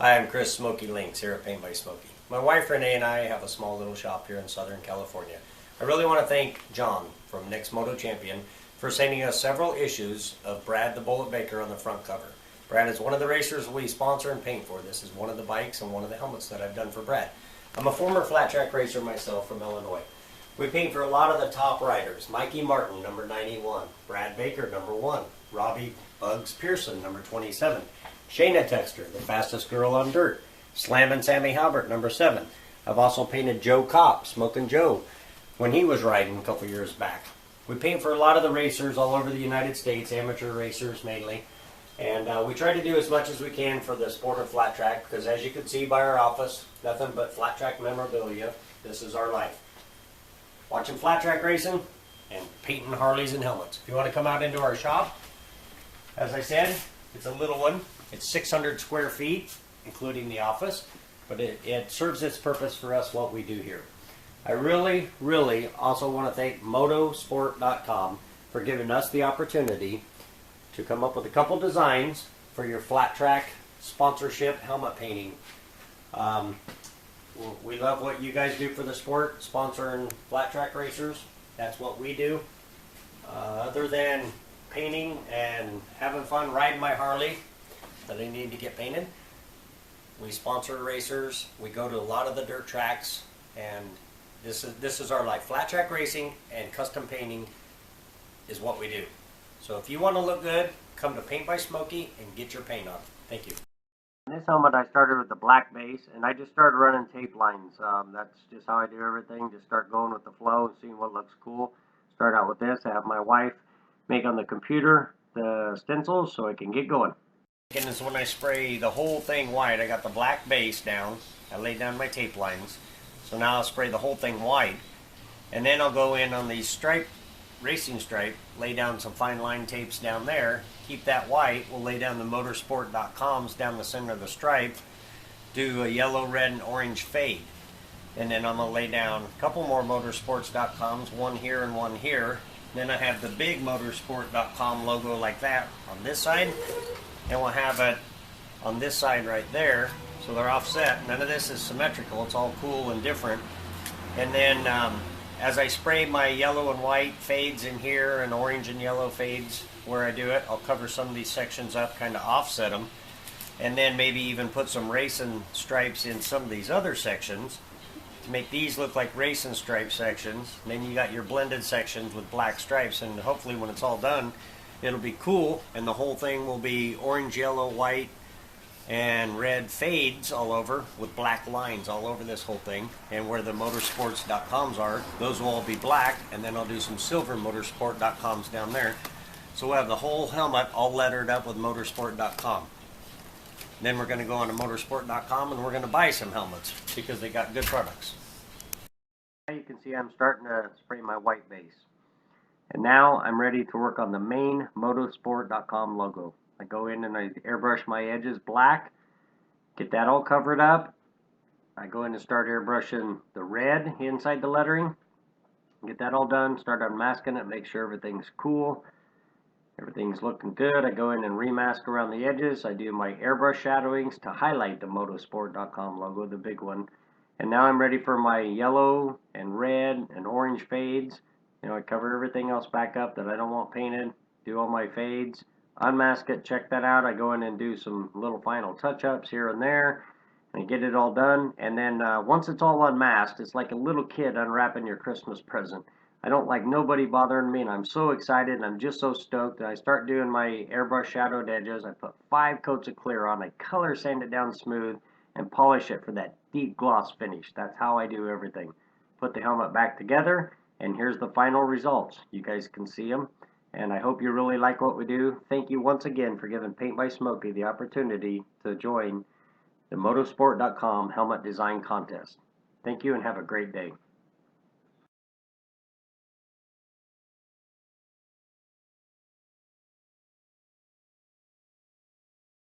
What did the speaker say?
Hi, I'm Chris Smokey Links here at Paint by Smokey. My wife Renee and I have a small little shop here in Southern California. I really want to thank John from Nick's Moto Champion for sending us several issues of Brad the Bullet Baker on the front cover. Brad is one of the racers we sponsor and paint for. This is one of the bikes and one of the helmets that I've done for Brad. I'm a former flat track racer myself from Illinois. We paint for a lot of the top riders. Mikey Martin, number 91. Brad Baker, number 1. Robbie Bugs Pearson, number 27. Shayna Texter, the fastest girl on dirt. Slammin' Sammy Halbert, number 7. I've also painted Joe Kopp, Smokin' Joe, when he was riding a couple years back. We paint for a lot of the racers all over the United States, amateur racers mainly. And we try to do as much as we can for the sport of flat track, because as you can see by our office, nothing but flat track memorabilia. This is our life. Watching flat track racing and painting Harleys and helmets. If you want to come out into our shop, as I said, it's a little one. It's 600 square feet, including the office, but it serves its purpose for us, what we do here. I really, really also want to thank motosport.com for giving us the opportunity to come up with a couple designs for your flat track sponsorship helmet painting. We love what you guys do for the sport, sponsoring flat track racers. That's what we do. Other than painting and having fun riding my Harley that I need to get painted, we sponsor racers. We go to a lot of the dirt tracks, and this is our life. Flat track racing and custom painting is what we do. So if you want to look good, come to Paint by Smokey and get your paint on. Thank you. In this helmet, I started with the black base, and I just started running tape lines. That's just how I do everything. Just start going with the flow and seeing what looks cool. Start out with this. I have my wife make on the computer the stencils so I can get going. And this is when I spray the whole thing white. I got the black base down. I laid down my tape lines. So now I'll spray the whole thing white. And then I'll go in on these stripe, racing stripe, lay down some fine line tapes down there, keep that white. We'll lay down the motorsport.coms down the center of the stripe, do a yellow, red, and orange fade. And then I'm going to lay down a couple more motorsports.coms, one here and one here. Then I have the big motorsport.com logo like that on this side, and we'll have it on this side right there, so they're offset. None of this is symmetrical, it's all cool and different. And then as I spray my yellow and white fades in here and orange and yellow fades where I do it, I'll cover some of these sections up, kind of offset them, and then maybe even put some racing stripes in some of these other sections to make these look like racing stripe sections. And then you got your blended sections with black stripes, and hopefully when it's all done, it'll be cool, and the whole thing will be orange, yellow, white, and red fades all over with black lines all over this whole thing. And where the motorsports.coms are, those will all be black, and then I'll do some silver motorsport.coms down there. So we'll have the whole helmet all lettered up with motorsport.com. Then we're going to go on to motorsport.com and we're going to buy some helmets because they got good products. Now you can see I'm starting to spray my white base. And now I'm ready to work on the main motorsport.com logo. I go in and I airbrush my edges black, get that all covered up. I go in and start airbrushing the red inside the lettering, get that all done, start unmasking it, make sure everything's cool. Everything's looking good. I go in and remask around the edges. I do my airbrush shadowings to highlight the motorsport.com logo, the big one. And now I'm ready for my yellow and red and orange fades. You know, I cover everything else back up that I don't want painted, do all my fades, unmask it, check that out. I go in and do some little final touch-ups here and there and get it all done. And then once it's all unmasked, it's like a little kid unwrapping your Christmas present. I don't like nobody bothering me, and I'm so excited, and I'm just so stoked that I start doing my airbrush shadowed edges. I put 5 coats of clear on, I color sand it down smooth, and polish it for that deep gloss finish. That's how I do everything. Put the helmet back together, and here's the final results. You guys can see them, and I hope you really like what we do. Thank you once again for giving Paint by Smokey the opportunity to join the motorsport.com helmet design contest. Thank you, and have a great day.